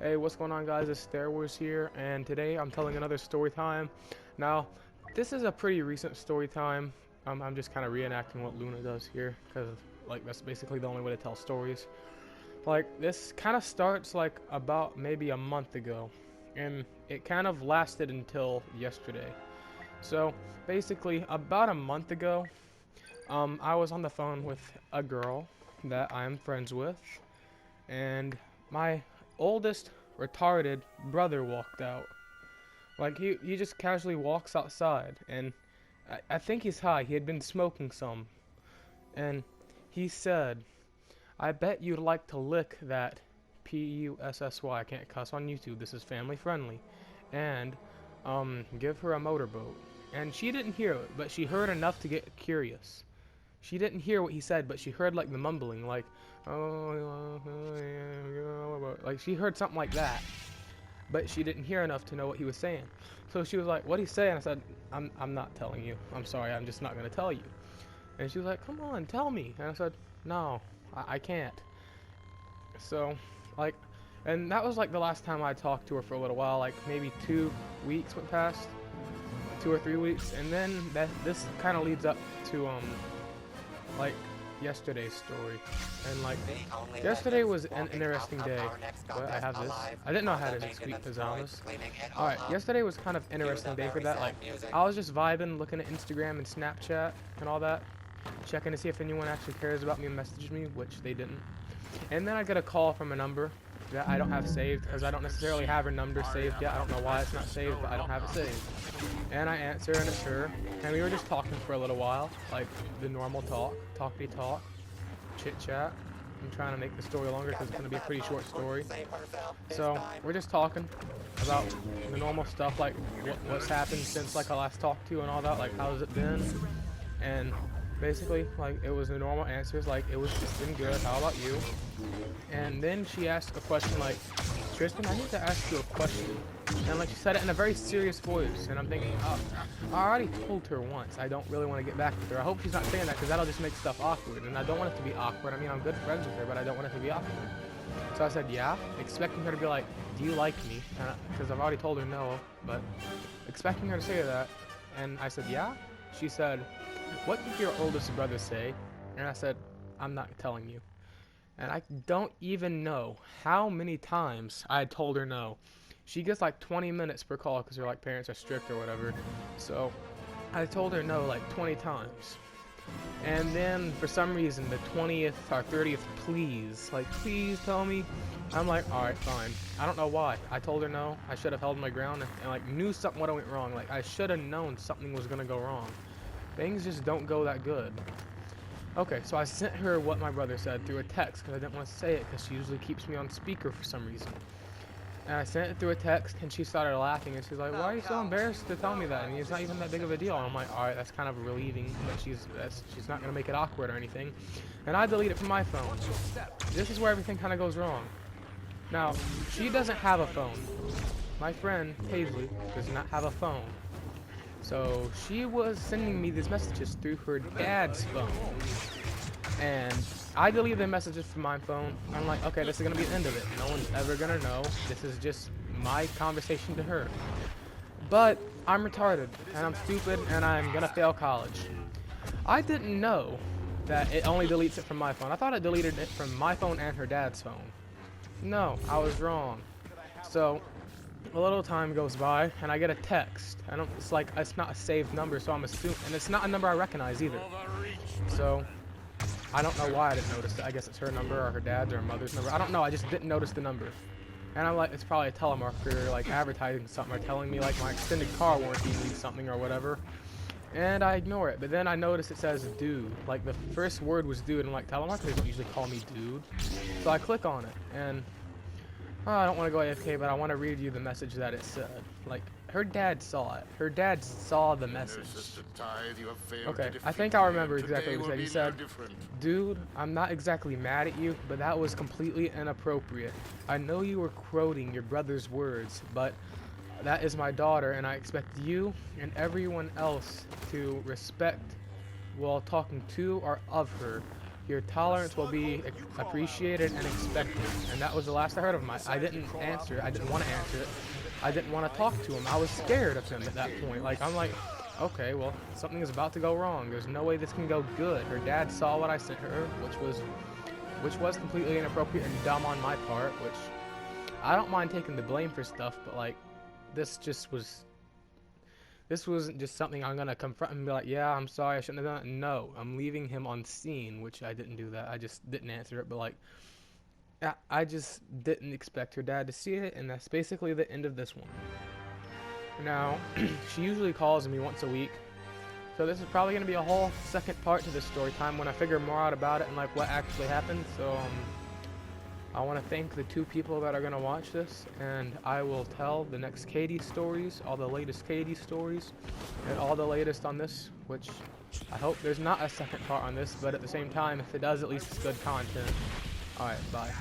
Hey, what's going on, guys? It's Star Wars here, and today I'm telling another story time. Now, this is a pretty recent story time. I'm just kind of reenacting what Luna does here, because like that's basically the only way to tell stories. Like this kind of starts like about maybe a month ago, and it kind of lasted until yesterday. So basically, about a month ago, I was on the phone with a girl that I'm friends with, and my oldest retarded brother walked out. Like he just casually walks outside, and I think he's high. He had been smoking some, and he said, "I bet you'd like to lick that Pussy. I can't cuss on YouTube. This is family friendly, and give her a motorboat." And she didn't hear it, but she heard enough to get curious. She didn't hear what he said, but she heard like the mumbling, like, oh, like she heard something like that, but she didn't hear enough to know what he was saying. So she was like, "What'd he say?" And I said, I'm not telling you. I'm sorry, I'm just not gonna tell you." And she was like, "Come on, tell me." And I said, "No, I can't." So, like, and that was like the last time I talked to her for a little while. Like maybe 2 weeks went past, 2 or 3 weeks, and then this kind of leads up to like yesterday's story. And like yesterday was an interesting day. But I have this. I didn't know I had any sweet pajamas. Alright, yesterday was kind of interesting day for that. Like I was just vibing, looking at Instagram and Snapchat and all that, checking to see if anyone actually cares about me and messaged me, which they didn't. And then I get a call from a number that I don't have saved because I don't necessarily have her number saved yet. I don't know why it's not saved, but I don't have it saved. And I answer, and it's her. And we were just talking for a little while, like the normal talk, talky talk, chit chat. I'm trying to make the story longer because it's going to be a pretty short story. So we're just talking about the normal stuff, like what's happened since like I last talked to you and all that, like how's it been, and basically like it was the normal answers, like it's been good. How about you? And then she asked a question like, "Tristan, I need to ask you a question." And like she said it in a very serious voice, and I'm thinking, oh, I already told her once. I don't really want to get back with her. I hope she's not saying that because that'll just make stuff awkward, and I don't want it to be awkward. I mean, I'm good friends with her, but I don't want it to be awkward. So I said, "Yeah," expecting her to be like, "Do you like me?" Because I've already told her no, but expecting her to say that. And I said, "Yeah." She said, "What did your oldest brother say?" And I said, "I'm not telling you." And I don't even know how many times I had told her no. She gets like 20 minutes per call because her like parents are strict or whatever. So I told her no like 20 times. And then for some reason the 20th or 30th, please, like please tell me. I'm like, alright, fine. I don't know why. I told her no. I should have held my ground and like knew something would have went wrong. Like I should have known something was gonna go wrong. Things just don't go that good. Okay, so I sent her what my brother said through a text because I didn't want to say it because she usually keeps me on speaker for some reason. And I sent it through a text, and she started laughing, and she's like, "Why are you so embarrassed to tell me that? I mean, it's not even that big of a deal." And I'm like, "Alright, that's kind of relieving that she's not gonna make it awkward or anything." And I delete it from my phone. This is where everything kind of goes wrong. Now, she doesn't have a phone. My friend Paisley does not have a phone. So she was sending me these messages through her dad's phone. And I deleted the messages from my phone. I'm like, okay, this is gonna be the end of it. No one's ever gonna know. This is just my conversation to her. But I'm retarded, and I'm stupid, and I'm gonna fail college. I didn't know that it only deletes it from my phone. I thought it deleted it from my phone and her dad's phone. No, I was wrong. So a little time goes by, and I get a text. It's like, it's not a saved number, so I'm assuming, and it's not a number I recognize either. So I don't know why I didn't notice it. I guess it's her number or her dad's or her mother's number. I don't know. I just didn't notice the number. And I'm like, it's probably a telemarketer, like advertising something or telling me like my extended car warranty needs something or whatever. And I ignore it. But then I notice it says dude. Like the first word was dude, and I'm like, telemarketers don't usually call me dude. So I click on it, and I don't want to go AFK, but I want to read you the message that it said. Like, her dad saw it. Her dad saw the message. Okay, I think I remember exactly what he said. He said, "Dude, I'm not exactly mad at you, but that was completely inappropriate. I know you were quoting your brother's words, but that is my daughter, and I expect you and everyone else to respect while talking to or of her. your tolerance will be appreciated and expected. And that was the last I heard of him. I didn't answer it. I didn't want to answer it. I didn't want to talk to him. I was scared of him at that point. Like, I'm like, okay, well, something is about to go wrong. There's no way this can go good. Her dad saw what I sent her, which was completely inappropriate and dumb on my part, which I don't mind taking the blame for stuff, but like, this wasn't just something I'm gonna confront him and be like, yeah, I'm sorry, I shouldn't have done it. No, I'm leaving him on scene, which I didn't do that. I just didn't answer it, but like, I just didn't expect her dad to see it, and that's basically the end of this one. Now, she usually calls me once a week, so this is probably gonna be a whole second part to this story time when I figure more out about it and like what actually happened. So I want to thank the 2 people that are going to watch this, and I will tell the next Katie stories, all the latest Katie stories, and all the latest on this, which I hope there's not a second part on this, but at the same time, if it does, at least it's good content. Alright, bye.